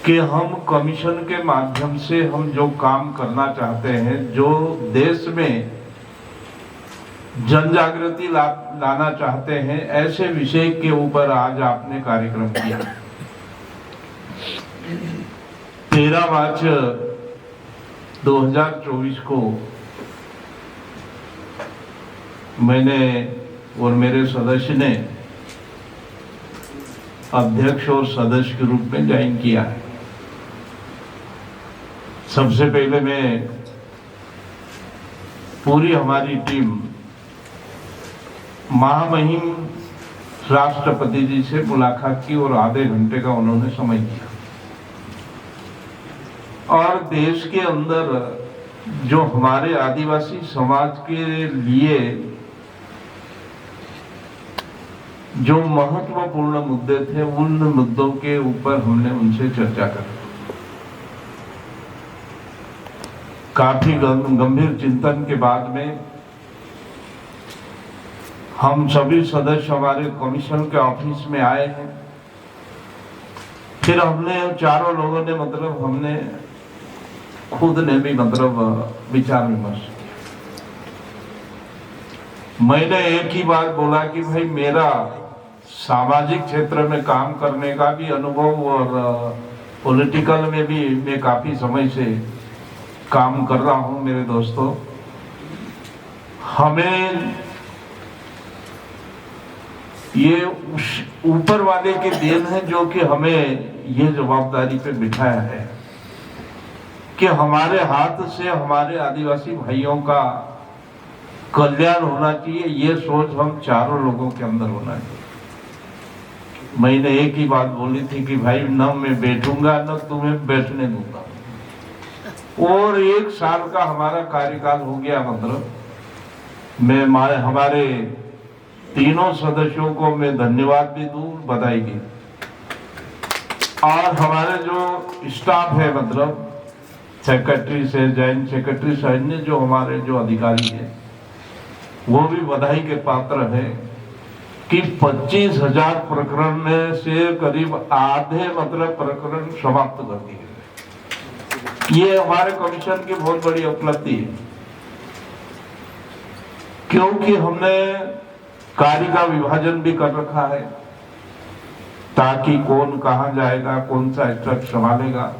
कि हम कमीशन के माध्यम से हम जो काम करना चाहते हैं, जो देश में जन जागृति लाना चाहते हैं, ऐसे विषय के ऊपर आज आपने कार्यक्रम किया। 13 मार्च 2024 को मैंने और मेरे सदस्य ने अध्यक्ष और सदस्य के रूप में ज्वाइन किया है। सबसे पहले मैं पूरी हमारी टीम महामहिम राष्ट्रपति जी से मुलाकात की और आधे घंटे का उन्होंने समय दिया। और देश के अंदर जो हमारे आदिवासी समाज के लिए जो महत्वपूर्ण मुद्दे थे, उन मुद्दों के ऊपर हमने उनसे चर्चा करी। काफी गंभीर चिंतन के बाद में हम सभी सदस्य हमारे कमीशन के ऑफिस में आए हैं। फिर हमने चारों लोगों ने हमने खुद ने भी विचार विमर्श किया। मैंने एक ही बात बोला कि भाई मेरा सामाजिक क्षेत्र में काम करने का भी अनुभव और पॉलिटिकल में भी मैं काफी समय से काम कर रहा हूं। मेरे दोस्तों, हमें ये ऊपर वाले के देन है जो कि हमें ये जवाबदारी पे बिठाया है कि हमारे हाथ से हमारे आदिवासी भाइयों का कल्याण होना चाहिए। ये सोच हम चारों लोगों के अंदर होना चाहिए। मैंने एक ही बात बोली थी कि भाई न मैं बैठूंगा न तुम्हें बैठने दूंगा। और 1 साल का हमारा कार्यकाल हो गया। मैं हमारे तीनों सदस्यों को मैं धन्यवाद भी दूं, बधाई भी। और हमारे जो स्टाफ है, सेक्रेटरी से जॉइंट सेक्रेटरी सैन्य जो हमारे जो अधिकारी हैं, वो भी बधाई के पात्र है कि 25,000 प्रकरण में से करीब आधे प्रकरण समाप्त कर दिए। ये हमारे कमीशन की बहुत बड़ी उपलब्धि है, क्योंकि हमने कार्य का विभाजन भी कर रखा है ताकि कौन कहां जाएगा, कौन सा स्टेप संभालेगा।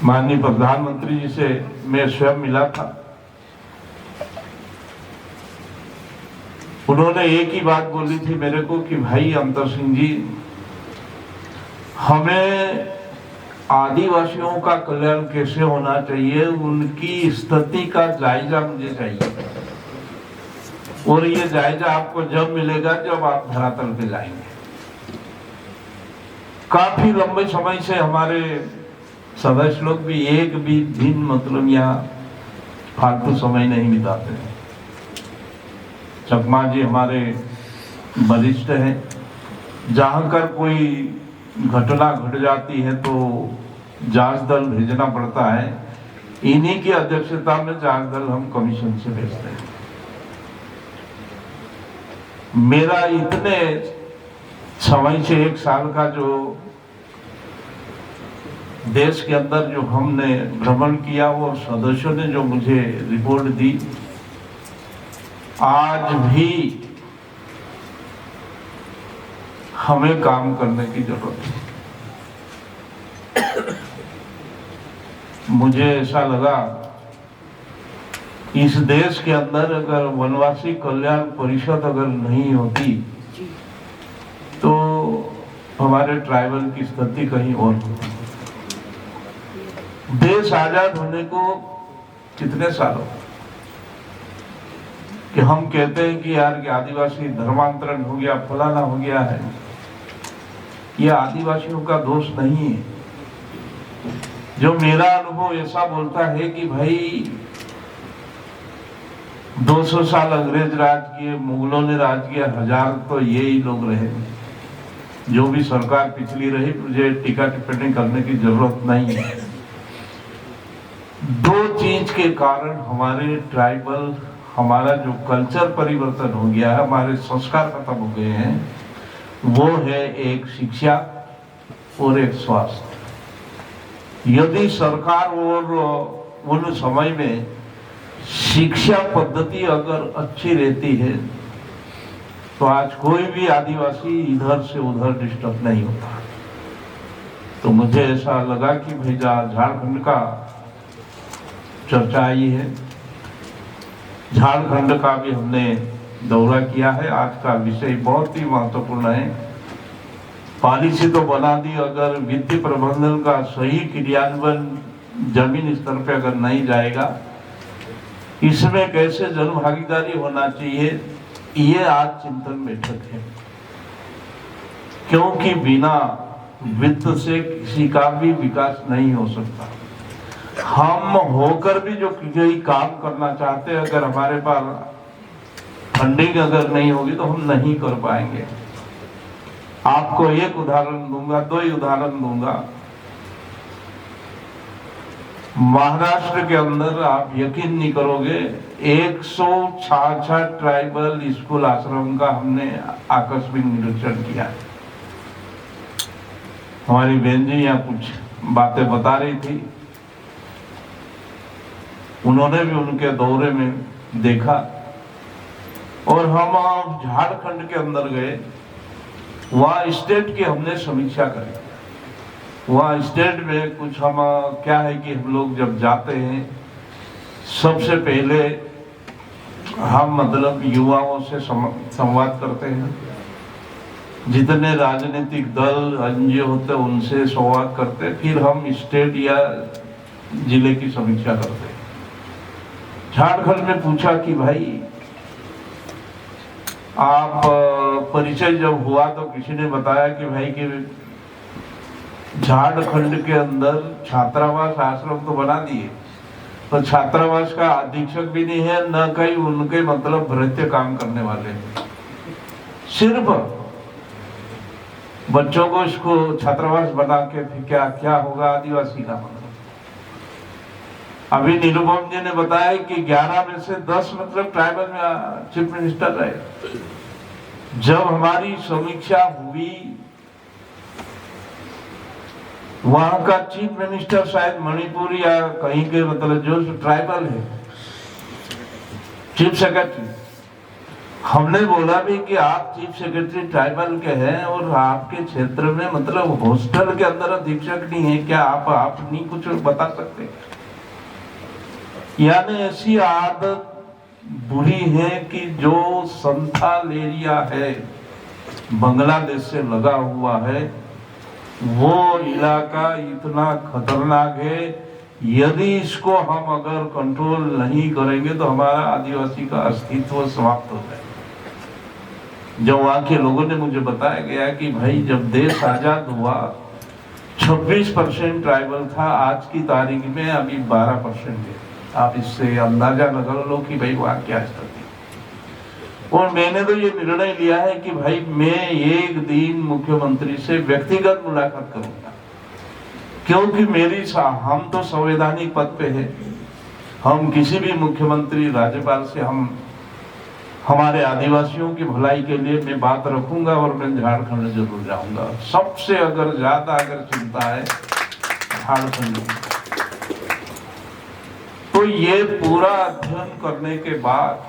माननीय प्रधानमंत्री जी से मैं स्वयं मिला था। उन्होंने एक ही बात बोली थी मेरे को कि भाई अंतर सिंह जी, हमें आदिवासियों का कल्याण कैसे होना चाहिए, उनकी स्थिति का जायजा मुझे चाहिए। और ये जायजा आपको जब मिलेगा जब आप धरातल पे जाएंगे। काफी लंबे समय से हमारे सदस्य लोग भी एक भी दिन यहाँ फालतू समय नहीं बिताते हैं। चकमा जी हमारे वरिष्ठ हैं। जहां कर कोई घटना घट जाती है तो जांच दल भेजना पड़ता है। इन्हीं की अध्यक्षता में जांच दल हम कमीशन से भेजते हैं। मेरा इतने समय से 1 साल का जो देश के अंदर जो हमने भ्रमण किया, वो सदस्यों ने जो मुझे रिपोर्ट दी, आज भी हमें काम करने की जरूरत है। मुझे ऐसा लगा इस देश के अंदर अगर वनवासी कल्याण परिषद अगर नहीं होती तो हमारे ट्राइबल की स्थिति कहीं और होती। देश आजाद होने को कितने सालों कि हम कहते हैं कि यार कि आदिवासी धर्मांतरण हो गया, फलाना हो गया है। यह आदिवासियों का दोष नहीं है। जो मेरा अनुभव ऐसा बोलता है कि भाई 200 साल अंग्रेज राज किए, मुगलों ने राज किया, 1000 तो यही लोग रहे। जो भी सरकार पिछली रही, मुझे टीका टिप्पणी करने की जरूरत नहीं है। 2 चीज के कारण हमारे ट्राइबल, हमारा जो कल्चर परिवर्तन हो गया है, हमारे संस्कार खत्म हो गए हैं। वो है एक शिक्षा और एक स्वास्थ्य। यदि सरकार और उन समय में शिक्षा पद्धति अगर अच्छी रहती है तो आज कोई भी आदिवासी इधर से उधर डिस्टर्ब नहीं होता। तो मुझे ऐसा लगा कि भाई झारखंड का चर्चा आई है, झारखंड का भी हमने दौरा किया है। आज का विषय बहुत ही महत्वपूर्ण है। पॉलिसी तो बना दी, अगर वित्तीय प्रबंधन का सही क्रियान्वयन जमीन स्तर पे अगर नहीं जाएगा, इसमें कैसे जन भागीदारी होना चाहिए, ये आज चिंतन बैठक है। क्योंकि बिना वित्त से किसी का भी विकास नहीं हो सकता। हम होकर भी जो कोई काम करना चाहते हैं, अगर हमारे पास फंडिंग अगर नहीं होगी तो हम नहीं कर पाएंगे। आपको एक उदाहरण दूंगा, दो ही उदाहरण दूंगा। महाराष्ट्र के अंदर आप यकीन नहीं करोगे, 166 ट्राइबल स्कूल आश्रम का हमने आकस्मिक निरीक्षण किया है। हमारी बहन जी यहाँ कुछ बातें बता रही थी, उन्होंने भी उनके दौरे में देखा। और हम झारखंड के अंदर गए, वहाँ स्टेट की हमने समीक्षा करी। वहाँ स्टेट में कुछ हम क्या है कि हम लोग जब जाते हैं, सबसे पहले हम मतलब युवाओं से संवाद करते हैं। जितने राजनीतिक दल एनजीओ होते हैं उनसे संवाद करते, फिर हम स्टेट या जिले की समीक्षा करते। झारखंड में पूछा कि भाई आप परिचय जब हुआ तो किसी ने बताया कि भाई कि झारखंड के अंदर छात्रावास आश्रम तो बना दिए, पर छात्रावास का अधीक्षक भी नहीं है, न कहीं उनके मतलब भृत्य काम करने वाले। सिर्फ बच्चों को इसको छात्रावास बना के फिर क्या क्या होगा आदिवासी का मतलब। अभी निरुपम जी ने बताया कि 11 में से 10 मतलब ट्राइबल में चीफ मिनिस्टर रहे। जब हमारी समीक्षा हुई, वहां का चीफ मिनिस्टर शायद मणिपुर या कहीं के मतलब जो ट्राइबल है, चीफ सेक्रेटरी। हमने बोला भी कि आप चीफ सेक्रेटरी ट्राइबल के हैं और आपके क्षेत्र में मतलब हॉस्टल के अंदर अधीक्षक नहीं है क्या? आप नहीं कुछ बता सकते? यानी ऐसी आदत बुरी है कि जो संथाल एरिया है, बांग्लादेश से लगा हुआ है, वो इलाका इतना खतरनाक है। यदि इसको हम अगर कंट्रोल नहीं करेंगे तो हमारा आदिवासी का अस्तित्व समाप्त हो जाएगा। जब वहां के लोगों ने मुझे बताया गया कि भाई जब देश आजाद हुआ 26% ट्राइबल था, आज की तारीख में अभी 12% है। आप इससे अंदाजा लगा लो कि भाई वहां क्या स्थिति। और मैंने तो ये निर्णय लिया है कि भाई मैं एक दिन मुख्यमंत्री से व्यक्तिगत मुलाकात करूंगा, क्योंकि हम तो संवैधानिक पद पे है। हम किसी भी मुख्यमंत्री राज्यपाल से हम हमारे आदिवासियों की भलाई के लिए मैं बात रखूंगा और मैं झारखंड जरूर जाऊंगा। सबसे अगर ज्यादा अगर चिंता है झारखंड की। तो ये पूरा अध्ययन करने के बाद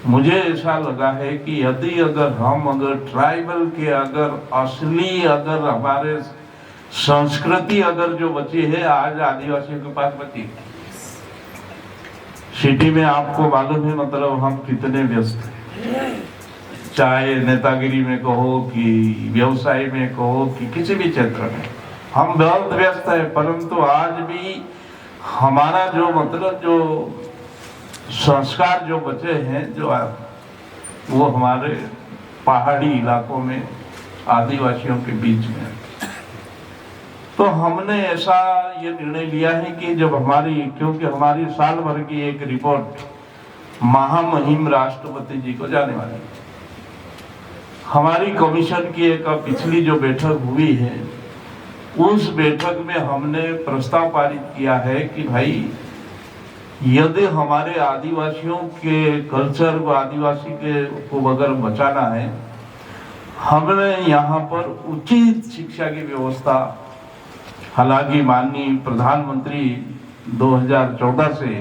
मुझे ऐसा लगा है कि यदि अगर ट्राइबल के अगर असली अगर हमारे संस्कृति अगर जो बची है आज आदिवासियों के पास बची। सिटी में आपको मालूम है मतलब हम कितने व्यस्त हैं, चाहे नेतागिरी में कहो कि व्यवसाय में कहो कि किसी भी क्षेत्र में हम बहुत व्यस्त है। परंतु आज भी हमारा जो मतलब जो संस्कार जो बचे हैं जो वो हमारे पहाड़ी इलाकों में आदिवासियों के बीच में। तो हमने ऐसा ये निर्णय लिया है कि जब क्योंकि हमारी साल भर की एक रिपोर्ट महामहिम राष्ट्रपति जी को जाने वाली है। हमारी कमीशन की एक पिछली जो बैठक हुई है, उस बैठक में हमने प्रस्ताव पारित किया है कि भाई यदि हमारे आदिवासियों के कल्चर को आदिवासी के को अगर बचाना है, हमने यहाँ पर उचित शिक्षा की व्यवस्था, हालांकि माननीय प्रधानमंत्री 2014 से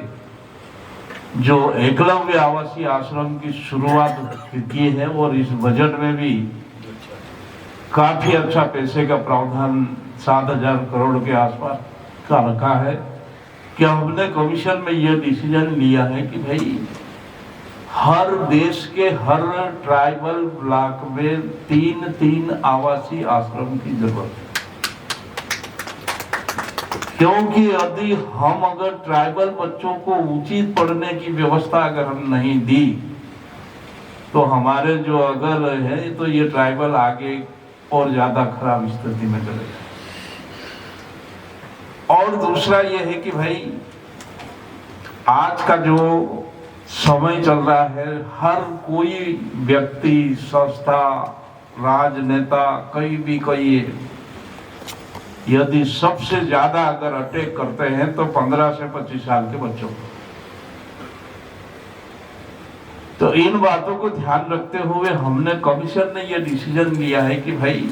जो एकलव्य आवासीय आश्रम की शुरुआत की है और इस बजट में भी काफी अच्छा पैसे का प्रावधान 7,000 करोड़ के आसपास का रखा है कि हमने कमीशन में यह डिसीजन लिया है कि भाई हर देश के हर ट्राइबल ब्लॉक में 3-3 आवासीय आश्रम की जरूरत है। क्योंकि यदि हम अगर ट्राइबल बच्चों को उचित पढ़ने की व्यवस्था अगर हम नहीं दी तो हमारे जो अगर है तो ये ट्राइबल आगे और ज्यादा खराब स्थिति में चले जाए। और दूसरा ये है कि भाई आज का जो समय चल रहा है, हर कोई व्यक्ति, संस्था, राजनेता, कोई यदि सबसे ज्यादा अगर अटैक करते हैं तो 15 से 25 साल के बच्चों को। तो इन बातों को ध्यान रखते हुए हमने कमीशन ने यह डिसीजन लिया है कि भाई